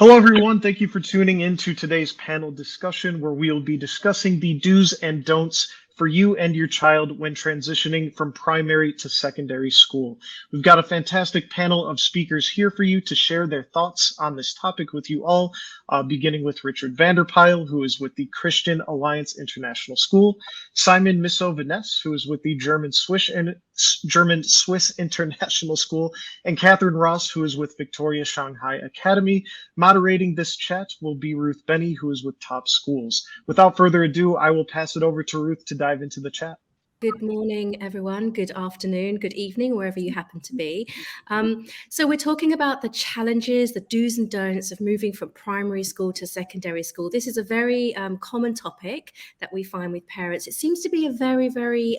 Hello, everyone. Thank you for tuning in to today's panel discussion where we'll be discussing the do's and don'ts for you and your child when transitioning from primary to secondary school. We've got a fantastic panel of speakers here for you to share their thoughts on this topic with you all, beginning with Richard Vanderpyl, who is with the Christian Alliance International School, Simon Misso-Veness, who is with the German Swiss International School, and Catherine Ross, who is with Victoria Shanghai Academy. Moderating this chat will be Ruth Benny, who is with Top Schools. Without further ado, I will pass it over to Ruth to dive into the chat. Good morning, everyone. Good afternoon, good evening, wherever you happen to be. So we're talking about the challenges, the do's and don'ts of moving from primary school to secondary school. This is a very common topic that we find with parents. It seems to be a very, very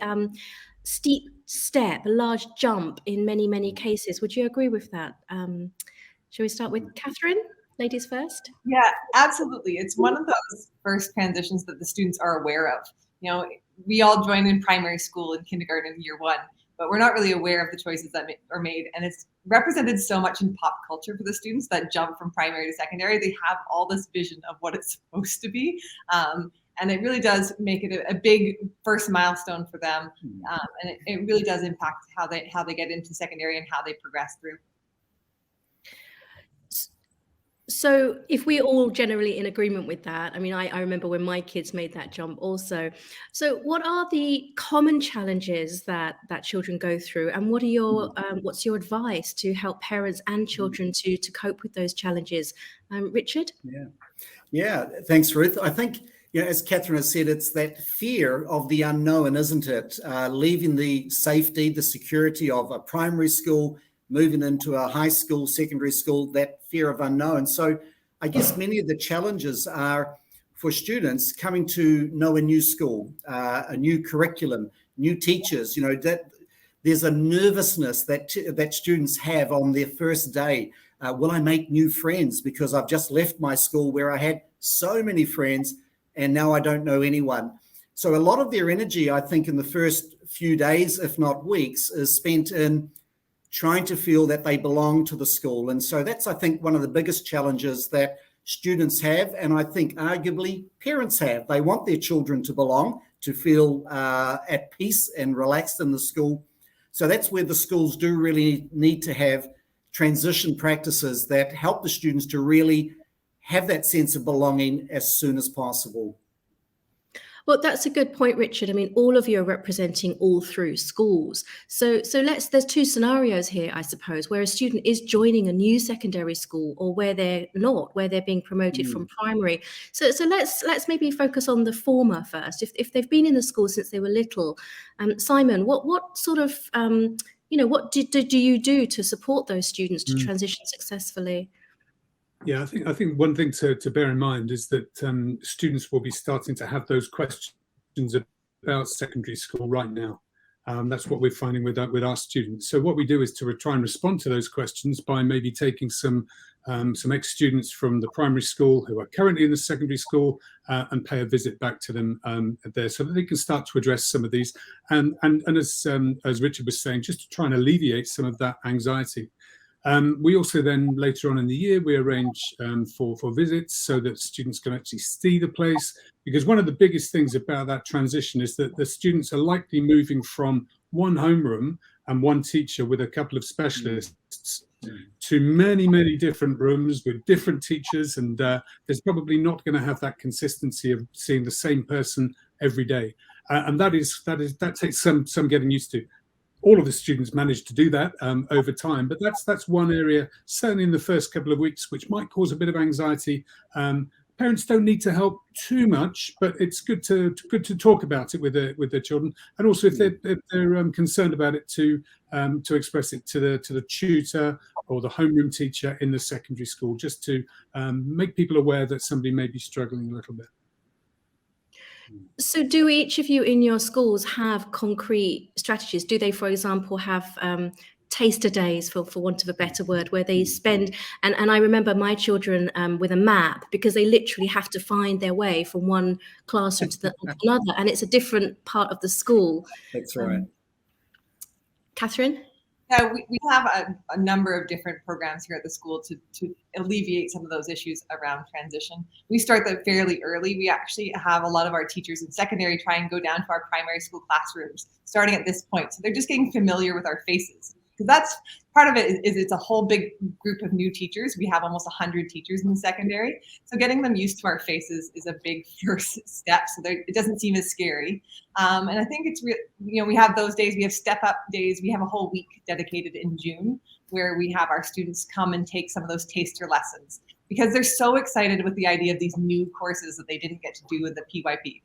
steep step, a large jump in many, many cases. Would you agree with that? Shall we start with Catherine? Ladies first. Yeah, absolutely. It's one of those first transitions that the students are aware of. You know, we all join in primary school in kindergarten year one, but we're not really aware of the choices that are made. And it's represented so much in pop culture for the students that jump from primary to secondary. They have all this vision of what it's supposed to be. And it really does make it a big first milestone for them. And it really does impact how they get into secondary and how they progress through. So if we're all generally in agreement with that, I mean, I remember when my kids made that jump also. So what are the common challenges that children go through, and what are your what's your advice to help parents and children to cope with those challenges? Richard? Yeah, thanks, Ruth. I think, as Catherine has said, it's that fear of the unknown, isn't it? Leaving the safety, the security of a primary school, moving into a high school, secondary school, that fear of unknown. So I guess many of the challenges are for students coming to know a new school, a new curriculum, new teachers, that there's a nervousness that students have on their first day. Will I make new friends? Because I've just left my school where I had so many friends and now I don't know anyone. So a lot of their energy, I think, in the first few days, if not weeks, is spent in trying to feel that they belong to the school. And so that's, I think, one of the biggest challenges that students have, and I think arguably parents have. They want their children to belong, to feel at peace and relaxed in the school. So that's where the schools do really need to have transition practices that help the students to really have that sense of belonging as soon as possible. Well, that's a good point, Richard. I mean, all of you are representing all through schools. So there's two scenarios here, I suppose, where a student is joining a new secondary school or where they're not, where they're being promoted from primary. So let's maybe focus on the former first. If they've been in the school since they were little, Simon, what sort of, what do you do to support those students to transition successfully? Yeah, I think one thing to bear in mind is that students will be starting to have those questions about secondary school right now. That's what we're finding with our students. So what we do is to try and respond to those questions by maybe taking some ex-students from the primary school who are currently in the secondary school and pay a visit back to them there, so that they can start to address some of these. And as Richard was saying, just to try and alleviate some of that anxiety. We also then later on in the year, we arrange for visits so that students can actually see the place, because one of the biggest things about that transition is that the students are likely moving from one homeroom and one teacher with a couple of specialists to many, many different rooms with different teachers, and there's probably not going to have that consistency of seeing the same person every day, and that takes some getting used to. All of the students manage to do that over time, but that's one area, certainly in the first couple of weeks, which might cause a bit of anxiety. Parents don't need to help too much, but it's good to talk about it with their children, and also if they're concerned about it, to express it to the tutor or the homeroom teacher in the secondary school, just to make people aware that somebody may be struggling a little bit. So do each of you in your schools have concrete strategies? Do they, for example, have taster days, for want of a better word, where they spend, and I remember my children with a map, because they literally have to find their way from one classroom to another, and it's a different part of the school. That's right. Catherine? Yeah, we have a number of different programs here at the school to alleviate some of those issues around transition. We start that fairly early. We actually have a lot of our teachers in secondary try and go down to our primary school classrooms starting at this point. So they're just getting familiar with our faces. Because that's part of it is it's a whole big group of new teachers. We have almost 100 teachers in the secondary. So getting them used to our faces is a big first step. So it doesn't seem as scary. And I think it's we have those days. We have step up days. We have a whole week dedicated in June where we have our students come and take some of those taster lessons because they're so excited with the idea of these new courses that they didn't get to do in the PYP.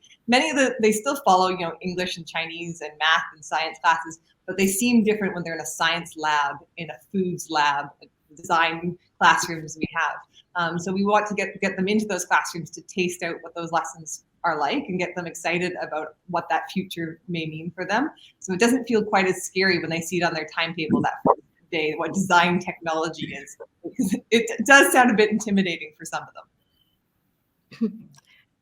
They still follow, English and Chinese and math and science classes, but they seem different when they're in a science lab, in a foods lab, design classrooms we have. So we want to get them into those classrooms to taste out what those lessons are like and get them excited about what that future may mean for them. So it doesn't feel quite as scary when they see it on their timetable that first day, what design technology is. It does sound a bit intimidating for some of them.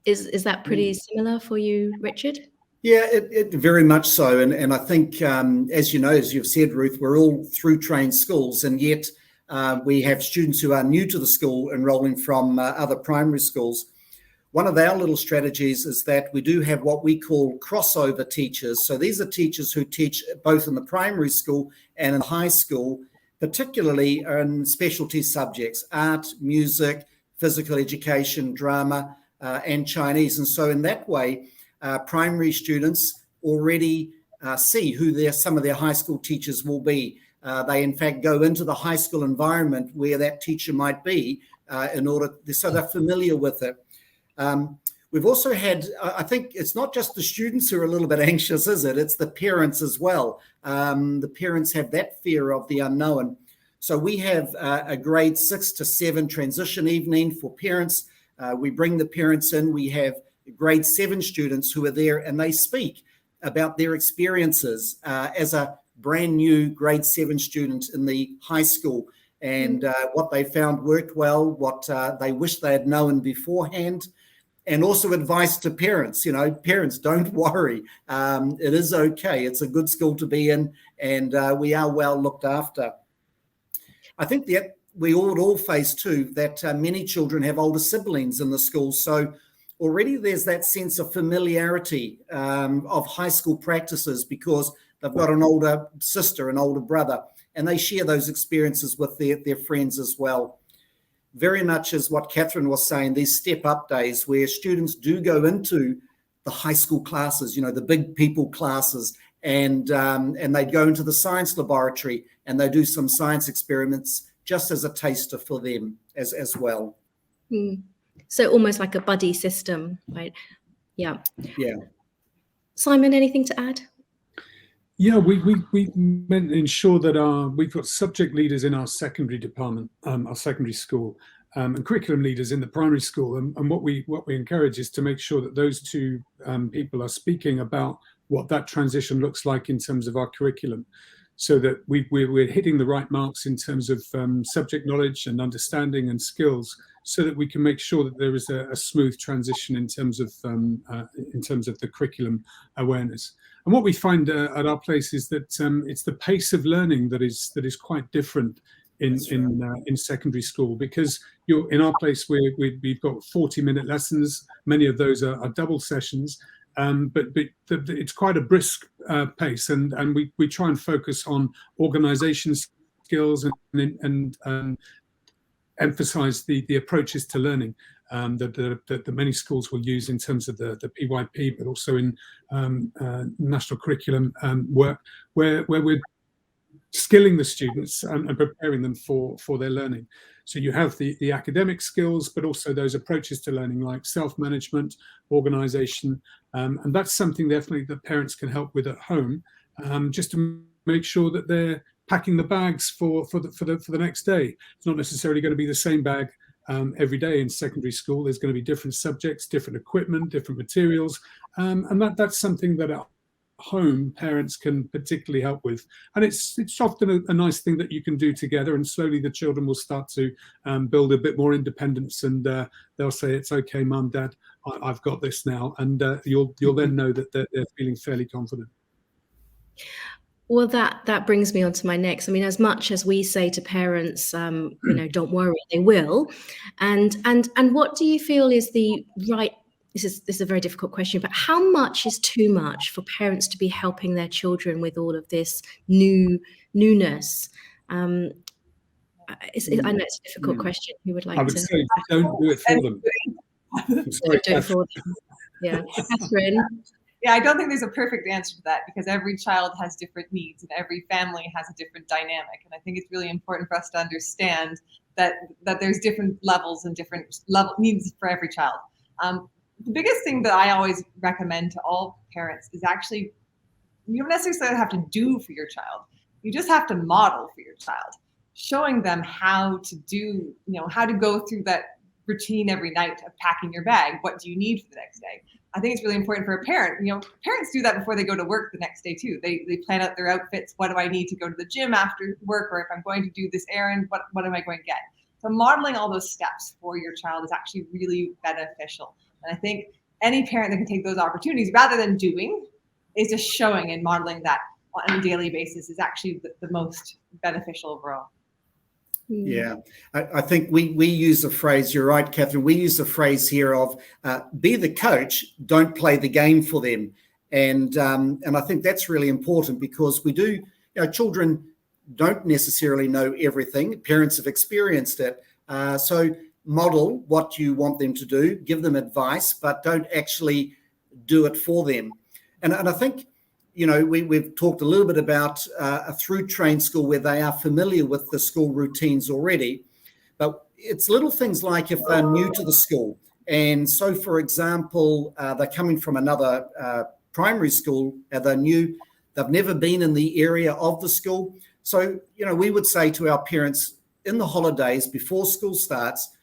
Is that pretty similar for you, Richard? Yeah, it very much so. And I think, as you know, as you've said, Ruth, we're all through trained schools, and yet we have students who are new to the school enrolling from other primary schools. One of our little strategies is that we do have what we call crossover teachers. So these are teachers who teach both in the primary school and in high school, particularly in specialty subjects, art, music, physical education, drama, and Chinese. And so in that way, primary students already see who some of their high school teachers will be. They, in fact, go into the high school environment where that teacher might be so they're familiar with it. We've also had, I think it's not just the students who are a little bit anxious, is it? It's the parents as well. The parents have that fear of the unknown. So we have a grade 6 to 7 transition evening for parents. We bring the parents in. We have grade 7 students who are there, and they speak about their experiences as a brand new grade 7 student in the high school, and what they found worked well, what they wish they had known beforehand, and also advice to parents. Parents, don't worry. It is okay. It's a good school to be in, and we are well looked after. I think that we would all face too that many children have older siblings in the school. So already there's that sense of familiarity of high school practices because they've got an older sister, an older brother, and they share those experiences with their friends as well. Very much as what Catherine was saying, these step-up days where students do go into the high school classes, the big people classes, and they go into the science laboratory and they do some science experiments just as a taster for them as well. So almost like a buddy system, right? Yeah. Yeah. Simon, anything to add? Yeah, we ensure that we've got subject leaders in our secondary department, our secondary school, and curriculum leaders in the primary school. And what we encourage is to make sure that those two people are speaking about what that transition looks like in terms of our curriculum, so that we're hitting the right marks in terms of subject knowledge and understanding and skills, so that we can make sure that there is a smooth transition in terms of the curriculum awareness. And what we find at our place is that it's the pace of learning that is quite different in secondary school, because in our place we've got 40-minute lessons. Many of those are double sessions, but it's quite a brisk pace, and we try and focus on organisation skills and emphasise the approaches to learning that many schools will use in terms of the PYP, but also in national curriculum work, where we're skilling the students and preparing them for their learning. So you have the academic skills, but also those approaches to learning like self-management, organisation, and that's something definitely that parents can help with at home, just to make sure that they're packing the bags for the next day. It's not necessarily going to be the same bag every day in secondary school. There's going to be different subjects, different equipment, different materials, and that's something that at home parents can particularly help with. And it's often a nice thing that you can do together, and slowly the children will start to build a bit more independence, and they'll say, "It's okay, Mum, Dad, I've got this now," and you'll then know that they're feeling fairly confident. Well, that brings me on to my next. I mean, as much as we say to parents, don't worry, they will. And what do you feel is the right? This is a very difficult question, but how much is too much for parents to be helping their children with all of this newness? I know it's a difficult question. Who would like I would to? say don't do it for them. I'm sorry, Don't do it for them. Yeah, Catherine. Yeah, I don't think there's a perfect answer to that, because every child has different needs and every family has a different dynamic. And I think it's really important for us to understand that there's different levels and different needs for every child. The biggest thing that I always recommend to all parents is actually, you don't necessarily have to do for your child. You just have to model for your child, showing them how to do, how to go through that routine every night of packing your bag. What do you need for the next day? I think it's really important for a parent. Parents do that before they go to work the next day too. They plan out their outfits. What do I need to go to the gym after work? Or if I'm going to do this errand, what am I going to get? So modeling all those steps for your child is actually really beneficial. And I think any parent that can take those opportunities rather than doing is just showing and modeling that on a daily basis is actually the most beneficial overall. Yeah, I think we use the phrase, you're right, Catherine, we use the phrase here of be the coach, don't play the game for them. And I think that's really important, because we do, children don't necessarily know everything. Parents have experienced it. So model what you want them to do, give them advice, but don't actually do it for them. And I think, we've talked a little bit about a through-trained school where they are familiar with the school routines already, but it's little things like if they're new to the school. And so, for example, they're coming from another primary school, they're new, they've never been in the area of the school. So, we would say to our parents in the holidays before school starts,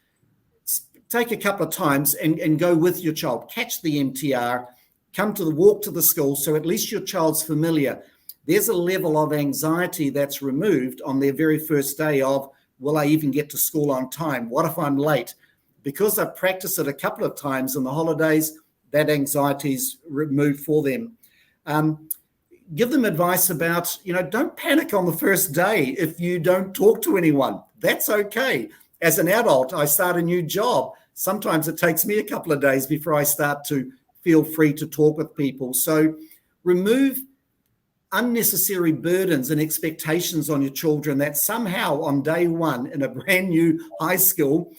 take a couple of times and go with your child, catch the MTR, come to the walk to the school, so at least your child's familiar. There's a level of anxiety that's removed on their very first day of, will I even get to school on time? What if I'm late? Because I've practiced it a couple of times in the holidays, that anxiety's removed for them. Give them advice about, don't panic on the first day if you don't talk to anyone. That's okay. As an adult, I start a new job. Sometimes it takes me a couple of days before I start to feel free to talk with people. So remove unnecessary burdens and expectations on your children that somehow on day one in a brand new high school,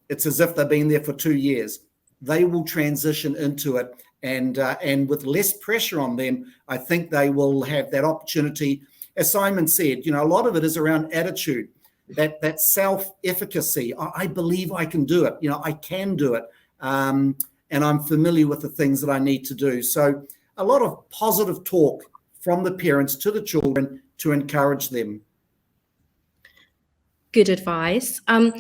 it's as if they've been there for 2 years. They will transition into it, and with less pressure on them, I think they will have that opportunity. As Simon said, a lot of it is around attitude, that self-efficacy. I believe I can do it. I can do it. And I'm familiar with the things that I need to do. So a lot of positive talk from the parents to the children to encourage them. Good advice. How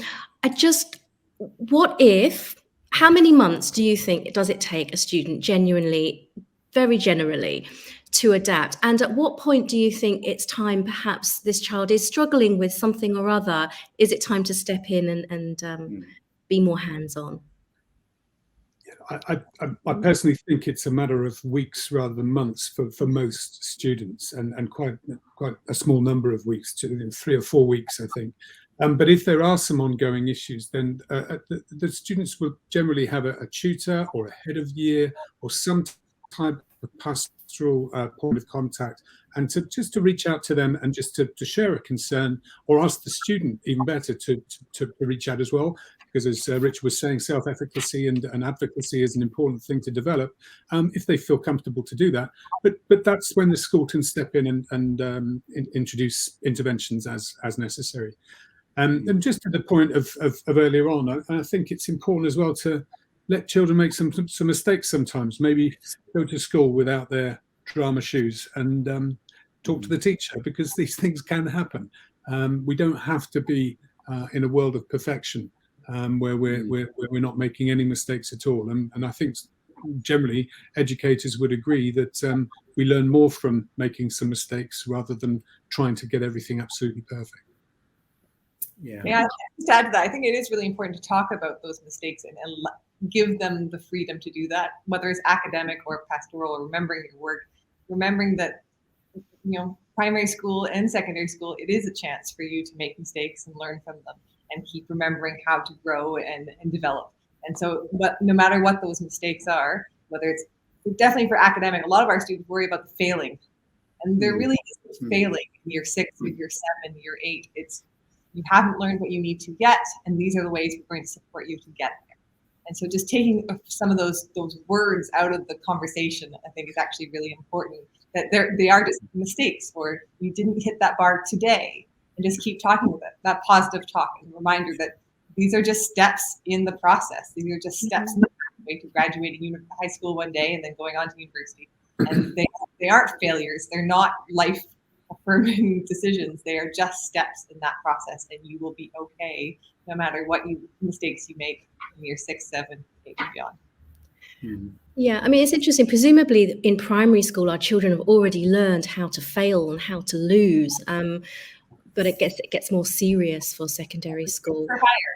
many months do you think does it take a student genuinely, very generally, to adapt? And at what point do you think it's time, perhaps this child is struggling with something or other, is it time to step in and be more hands-on? I personally think it's a matter of weeks rather than months for most students, and quite a small number of weeks, 3 or 4 weeks, I think. But if there are some ongoing issues, then the students will generally have a tutor or a head of year or some type of pastoral point of contact, and just to reach out to them and just to share a concern, or ask the student even better to reach out as well. Because as Richard was saying, self-efficacy and advocacy is an important thing to develop if they feel comfortable to do that. But that's when the school can step in and introduce interventions as necessary. And just to the point of earlier on, I think it's important as well to let children make some mistakes sometimes. Maybe go to school without their drama shoes and talk to the teacher, because these things can happen. We don't have to be in a world of perfection. Where we're not making any mistakes at all, and I think generally educators would agree that we learn more from making some mistakes rather than trying to get everything absolutely perfect. Yeah. Just to add to that, I think it is really important to talk about those mistakes and give them the freedom to do that, whether it's academic or pastoral, or remembering your work, remembering that primary school and secondary school, it is a chance for you to make mistakes and learn from them and keep remembering how to grow and develop. And so, but no matter what those mistakes are, whether it's definitely for academic, a lot of our students worry about the failing, and there really isn't failing in year 6, or year 7, year 8. It's you haven't learned what you need to yet, and these are the ways we're going to support you to get there. And so just taking some of those words out of the conversation, I think, is actually really important. That they are just mistakes, or you didn't hit that bar today, and just keep talking with it. That positive talk, and reminder that these are just steps in the process. These are just steps in the way to graduating high school one day and then going on to university. And they aren't failures. They're not life-affirming decisions. They are just steps in that process, and you will be okay no matter what mistakes you make in year 6, 7, 8, and beyond. Yeah, I mean, it's interesting. Presumably in primary school, our children have already learned how to fail and how to lose. But it gets more serious for secondary school.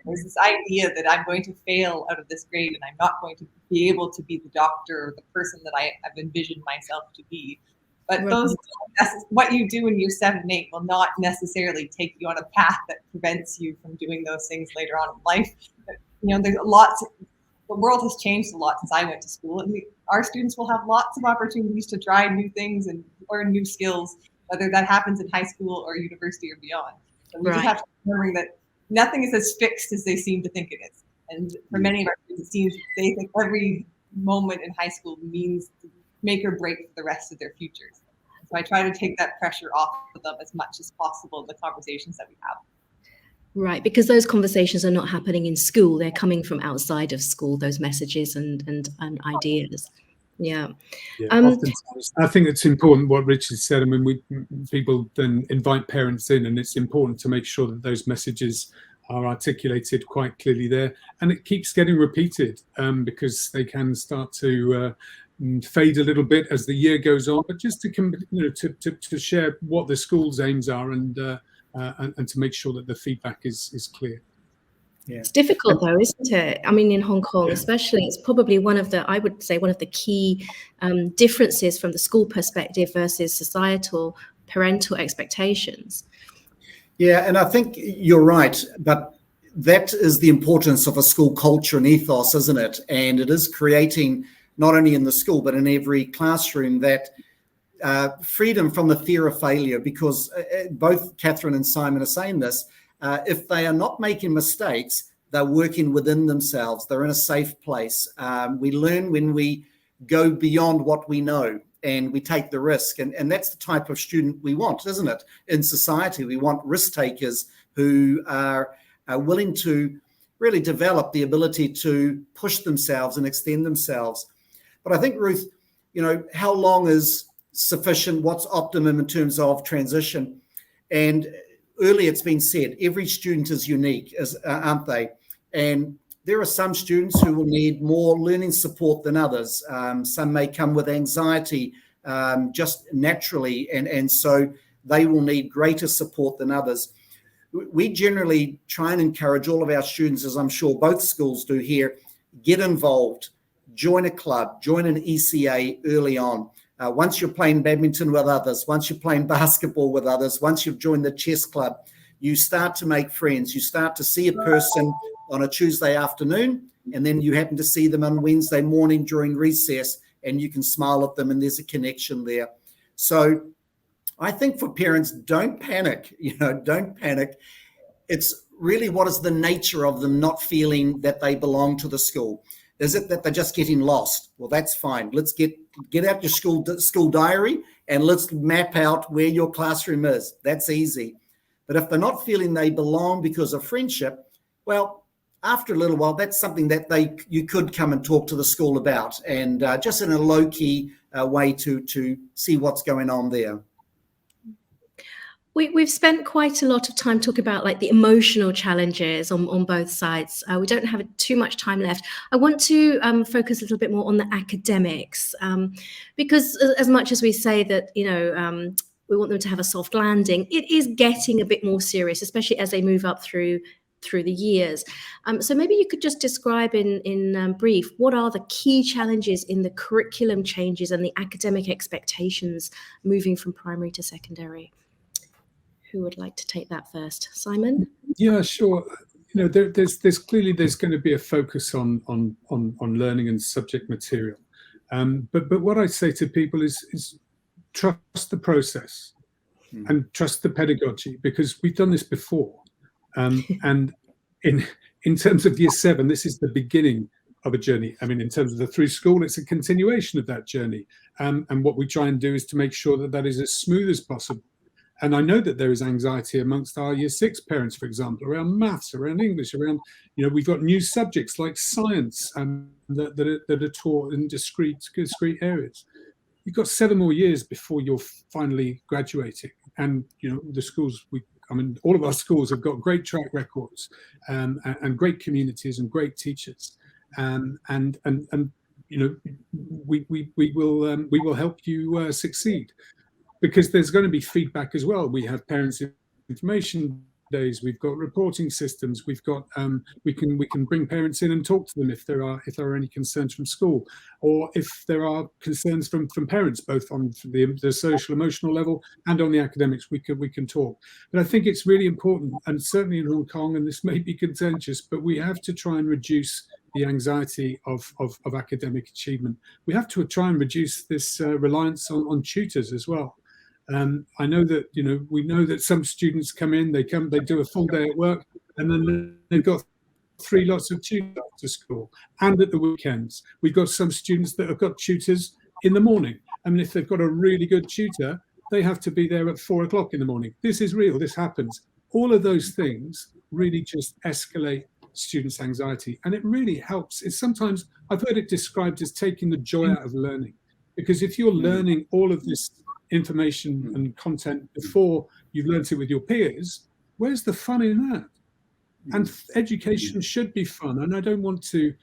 There's this idea that I'm going to fail out of this grade and I'm not going to be able to be the doctor or the person that I've envisioned myself to be. But what you do in year 7 and 8 will not necessarily take you on a path that prevents you from doing those things later on in life. But, there's the world has changed a lot since I went to school, and our students will have lots of opportunities to try new things and learn new skills, whether that happens in high school or university or beyond. So we just have to remember that nothing is as fixed as they seem to think it is. And for many of our students, it seems they think every moment in high school means make or break for the rest of their futures. So I try to take that pressure off of them as much as possible in the conversations that we have. Right, because those conversations are not happening in school. They're coming from outside of school, those messages and ideas. Yeah. Oftentimes, I think it's important what Richard said. I mean, people then invite parents in, and it's important to make sure that those messages are articulated quite clearly there. And it keeps getting repeated because they can start to fade a little bit as the year goes on. But just to share what the school's aims are and to make sure that the feedback is clear. Yeah. It's difficult though, isn't it? I mean, in Hong Kong especially, it's probably one of the key differences from the school perspective versus societal parental expectations. Yeah, and I think you're right, but that is the importance of a school culture and ethos, isn't it? And it is creating, not only in the school, but in every classroom, that freedom from the fear of failure, because both Catherine and Simon are saying this. If they are not making mistakes, they're working within themselves. They're in a safe place. We learn when we go beyond what we know and we take the risk. And that's the type of student we want, isn't it? In society, we want risk takers who are willing to really develop the ability to push themselves and extend themselves. But I think, Ruth, how long is sufficient? What's optimum in terms of transition? And earlier it's been said, every student is unique, aren't they? And there are some students who will need more learning support than others. Some may come with anxiety just naturally, and so they will need greater support than others. We generally try and encourage all of our students, as I'm sure both schools do here, get involved, join a club, join an ECA early on. Once you're playing badminton with others, once you're playing basketball with others, once you've joined the chess club, you start to make friends. You start to see a person on a Tuesday afternoon, and then you happen to see them on Wednesday morning during recess, and you can smile at them, and there's a connection there. So I think for parents, don't panic, don't panic. It's really, what is the nature of them not feeling that they belong to the school? Is it that they're just getting lost? Well, that's fine. Let's get out your school diary and let's map out where your classroom is. That's easy. But if they're not feeling they belong because of friendship, well, after a little while, that's something that you could come and talk to the school about, and just in a low-key way to see what's going on there. We've spent quite a lot of time talking about the emotional challenges on both sides. We don't have too much time left. I want to focus a little bit more on the academics, because as much as we say that, we want them to have a soft landing, it is getting a bit more serious, especially as they move up through through the years. So maybe you could just describe in brief, what are the key challenges in the curriculum changes and the academic expectations moving from primary to secondary? Who would like to take that first? Simon? Yeah, sure. There's clearly going to be a focus on learning and subject material. But what I say to people is trust the process and trust the pedagogy, because we've done this before. And in terms of year 7, this is the beginning of a journey. I mean, in terms of the through school, it's a continuation of that journey. And what we try and do is to make sure that is as smooth as possible. And I know that there is anxiety amongst our year 6 parents, for example, around maths, around English, around, we've got new subjects like science that are taught in discrete areas. You've got 7 more years before you're finally graduating. And, the schools, all of our schools have got great track records and great communities and great teachers. We will help you succeed, because there's going to be feedback as well. We have parents' information days. We've got reporting systems. We've got we can bring parents in and talk to them if there are any concerns from school, or if there are concerns from parents, both on the social emotional level and on the academics. We can talk. But I think it's really important, and certainly in Hong Kong, and this may be contentious, but we have to try and reduce the anxiety of academic achievement. We have to try and reduce this reliance on tutors as well. I know that, we know that some students come in, they do a full day at work, and then they've got 3 lots of tutors after school and at the weekends. We've got some students that have got tutors in the morning. I mean, if they've got a really good tutor, they have to be there at 4 o'clock in the morning. This is real, this happens. All of those things really just escalate students' anxiety, and it really helps. It's sometimes, I've heard it described as taking the joy out of learning, because if you're learning all of this information and content before you've learnt it with your peers, where's the fun in that? And education should be fun, and I don't want to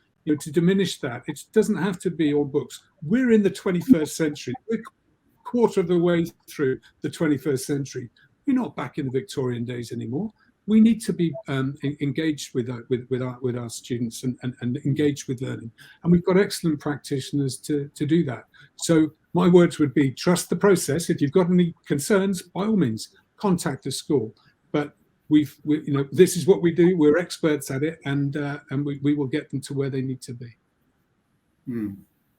diminish that. It doesn't have to be all books. We're in the 21st century. We're a quarter of the way through the 21st century. We're not back in the Victorian days anymore. We need to be engaged with our students and engaged with learning, and we've got excellent practitioners to do that. So my words would be, trust the process. If you've got any concerns, by all means, contact the school. But this is what we do. We're experts at it, and we will get them to where they need to be.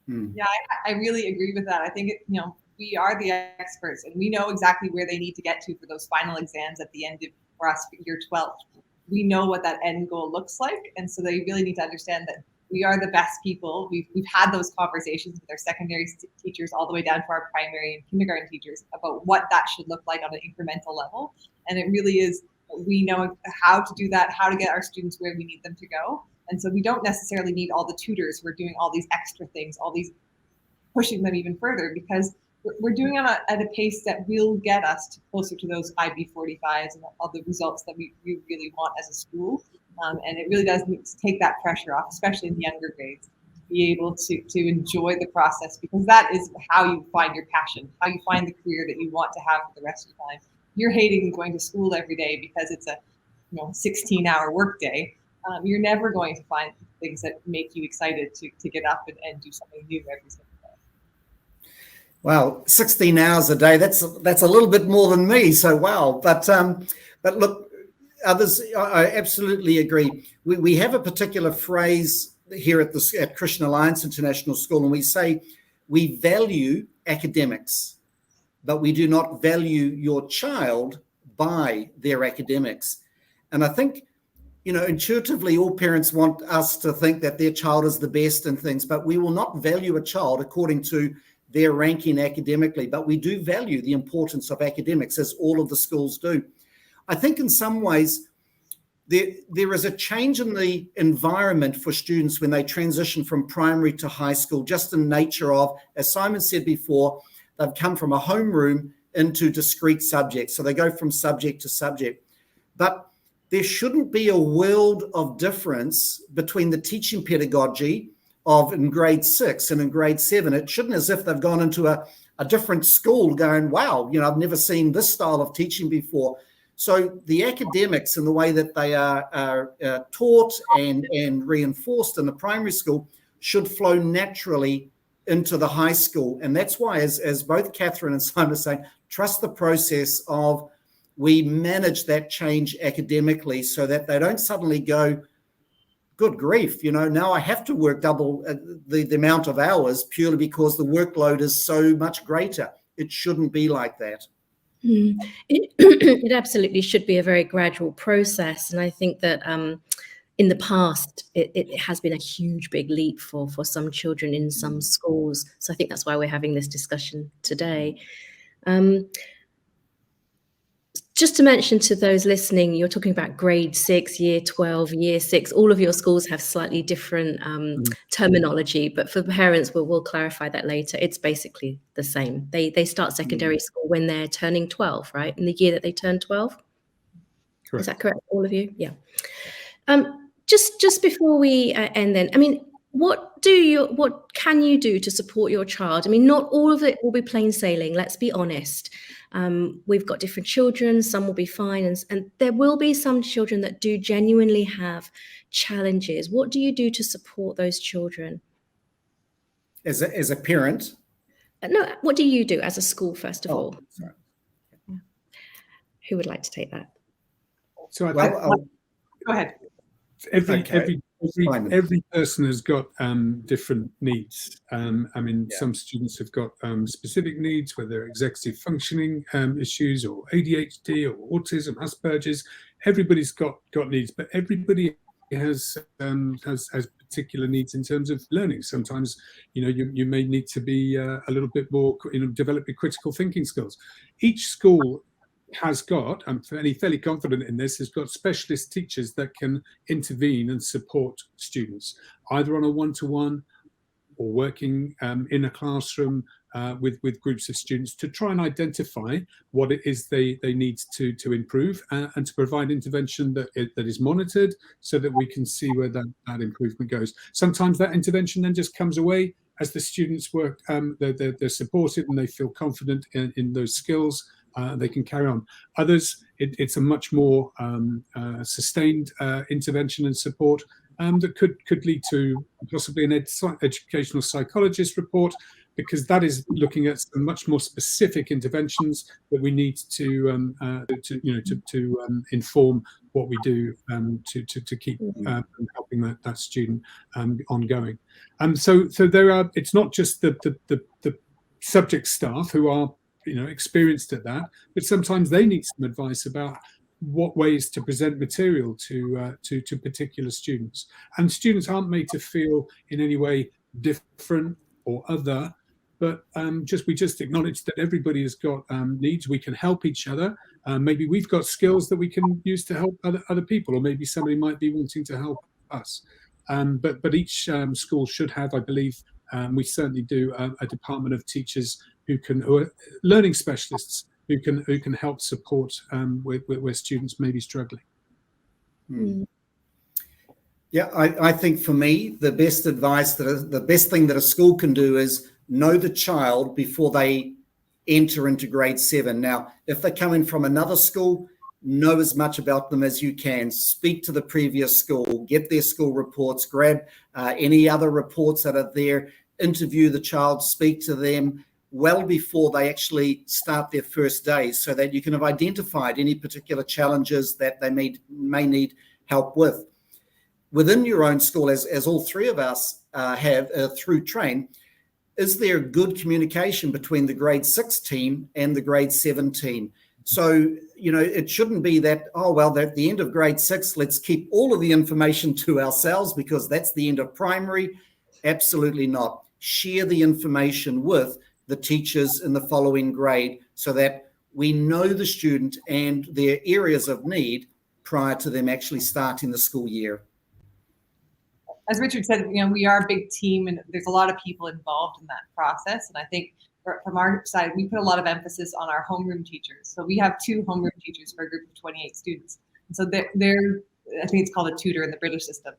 Yeah, I really agree with that. I think we are the experts, and we know exactly where they need to get to for those final exams at the end of, for us, year 12. We know what that end goal looks like, and so they really need to understand that we are the best people. We've had those conversations with our secondary teachers all the way down to our primary and kindergarten teachers about what that should look like on an incremental level. And it really is, we know how to do that, how to get our students where we need them to go. And so we don't necessarily need all the tutors who are doing all these extra things, all these pushing them even further, because we're doing it at a pace that will get us closer to those IB45s and all the results that we really want as a school. And it really does need to take that pressure off, especially in the younger grades, to be able to enjoy the process, because that is how you find your passion, how you find the career that you want to have for the rest of your time. You're hating going to school every day because it's a 16-hour work day. You're never going to find things that make you excited to get up and do something new every single day. Wow, 16 hours a day, that's a little bit more than me, so wow. But look, others, I absolutely agree. We have a particular phrase here at Christian Alliance International School, and we say we value academics, but we do not value your child by their academics. And I think, intuitively, all parents want us to think that their child is the best in things, but we will not value a child according to their ranking academically, but we do value the importance of academics, as all of the schools do. I think in some ways there is a change in the environment for students when they transition from primary to high school, just in nature of, as Simon said before, they've come from a homeroom into discrete subjects. So they go from subject to subject. But there shouldn't be a world of difference between the teaching pedagogy of in grade 6 and in grade 7. It shouldn't as if they've gone into a different school going, wow, I've never seen this style of teaching before. So the academics and the way that they are taught and reinforced in the primary school should flow naturally into the high school. And that's why, as both Catherine and Simon are saying, trust the process of we manage that change academically so that they don't suddenly go, good grief, now I have to work double the amount of hours purely because the workload is so much greater. It shouldn't be like that. It absolutely should be a very gradual process. And I think that in the past, it has been a huge, big leap for some children in some schools. So I think that's why we're having this discussion today. Just to mention to those listening, you're talking about grade 6, year 12, year 6. All of your schools have slightly different terminology, but for parents, we'll clarify that later. It's basically the same. They start secondary school when they're turning 12, right? In the year that they turn 12. Correct. Is that correct, all of you? Yeah. Just before we end then, I mean, what can you do to support your child? I mean, not all of it will be plain sailing, let's be honest. We've got different children, some will be fine, and there will be some children that do genuinely have challenges. What do you do to support those children? As a parent? No, what do you do as a school, first of all? Sorry. Who would like to take that? So go ahead. Every person has got different needs. Some students have got specific needs, whether particular functioning issues or ADHD or autism, Asperger's. Everybody's got needs, but everybody has particular needs in terms of learning. Sometimes, you may need to be a little bit more, develop your critical thinking skills. Each school has got, I'm fairly confident in this, has got specialist teachers that can intervene and support students, either on a one-to-one or working in a classroom with groups of students to try and identify what it is they need to improve and to provide intervention that is monitored so that we can see where that improvement goes. Sometimes that intervention then just comes away as the students work, they're supported and they feel confident in those skills. They can carry on. Others, it's a much more sustained intervention and support that could lead to possibly an educational psychologist report, because that is looking at some much more specific interventions that we need to inform what we do to keep helping that student ongoing. So there are. It's not just the subject staff who are experienced at that, but sometimes they need some advice about what ways to present material to particular students. And students aren't made to feel in any way different or other, but we just acknowledge that everybody has got needs. We can help each other. Maybe we've got skills that we can use to help other people, or maybe somebody might be wanting to help us. But each school should have, I believe, we certainly do, a department of teachers who are learning specialists who can help support where students may be struggling. Yeah, I think for me, the best advice, the best thing that a school can do is know the child before they enter into grade 7. Now, if they come in from another school, know as much about them as you can. Speak to the previous school, get their school reports, grab any other reports that are there, interview the child, speak to them well before they actually start their first day, so that you can have identified any particular challenges that they may need help with. Within your own school, as all three of us have through Train, is there good communication between the grade 6 team and the grade 7 team? So, it shouldn't be that, at the end of grade 6, let's keep all of the information to ourselves because that's the end of primary. Absolutely not. Share the information with the teachers in the following grade so that we know the student and their areas of need prior to them actually starting the school year. As Richard said, we are a big team and there's a lot of people involved in that process. And I think from our side, we put a lot of emphasis on our homeroom teachers. So we have 2 homeroom teachers for a group of 28 students. And so they're I think it's called a tutor in the British system,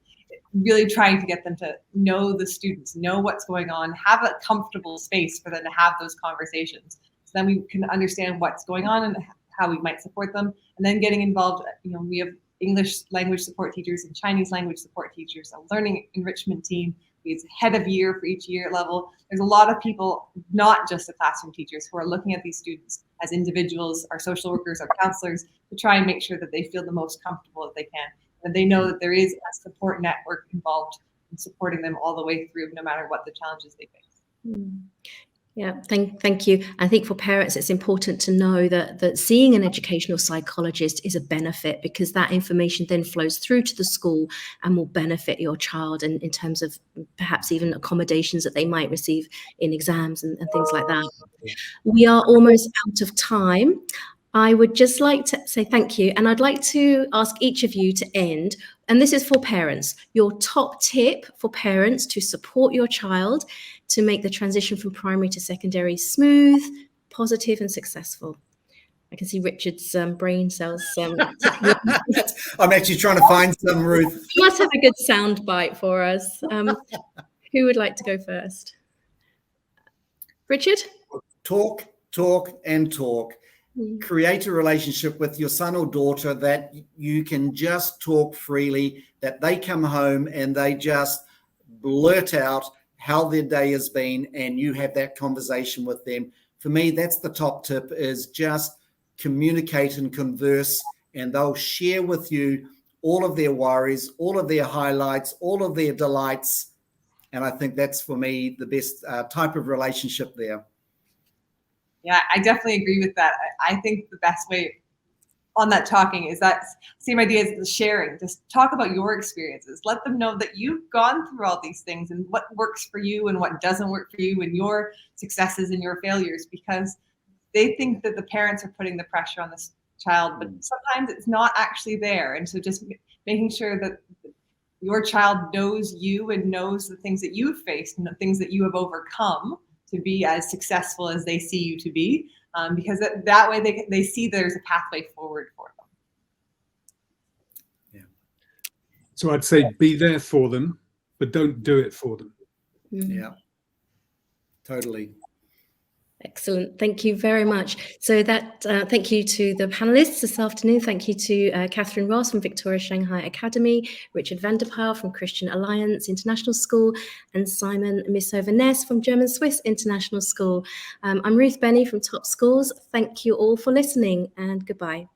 really trying to get them to know the students, know what's going on, have a comfortable space for them to have those conversations. So then we can understand what's going on and how we might support them, and then getting involved. We have English language support teachers and Chinese language support teachers, a learning enrichment team. We have head of year for each year level. There's a lot of people, not just the classroom teachers, who are looking at these students as individuals, our social workers, our counselors, to try and make sure that they feel the most comfortable that they can. And they know that there is a support network involved in supporting them all the way through, no matter what the challenges they face. Yeah, thank you. I think for parents, it's important to know that seeing an educational psychologist is a benefit, because that information then flows through to the school and will benefit your child in terms of perhaps even accommodations that they might receive in exams and things like that. We are almost out of time. I would just like to say thank you, and I'd like to ask each of you to end, and this is for parents, your top tip for parents to support your child to make the transition from primary to secondary smooth, positive, and successful. I can see Richard's brain cells. I'm actually trying to find some, Ruth. You must have a good sound bite for us. Who would like to go first? Richard? Talk, and talk. Create a relationship with your son or daughter that you can just talk freely, that they come home and they just blurt out how their day has been, and you have that conversation with them. For me, that's the top tip, is just communicate and converse, and they'll share with you all of their worries, all of their highlights, all of their delights. And I think that's, for me, the best type of relationship there. Yeah, I definitely agree with that. I think the best way on that talking is that same idea as the sharing. Just talk about your experiences. Let them know that you've gone through all these things and what works for you and what doesn't work for you, and your successes and your failures, because they think that the parents are putting the pressure on this child, but sometimes it's not actually there. And so just making sure that your child knows you and knows the things that you've faced and the things that you have overcome to be as successful as they see you to be, because that way they see there's a pathway forward for them. Yeah. So I'd say be there for them, but don't do it for them. Yeah, totally. Excellent. Thank you very much. So that thank you to the panelists this afternoon. Thank you to Catherine Ross from Victoria Shanghai Academy, Richard Vanderpyl from Christian Alliance International School, and Simon Misso-Veness from German Swiss International School. I'm Ruth Benny from Top Schools. Thank you all for listening, and goodbye.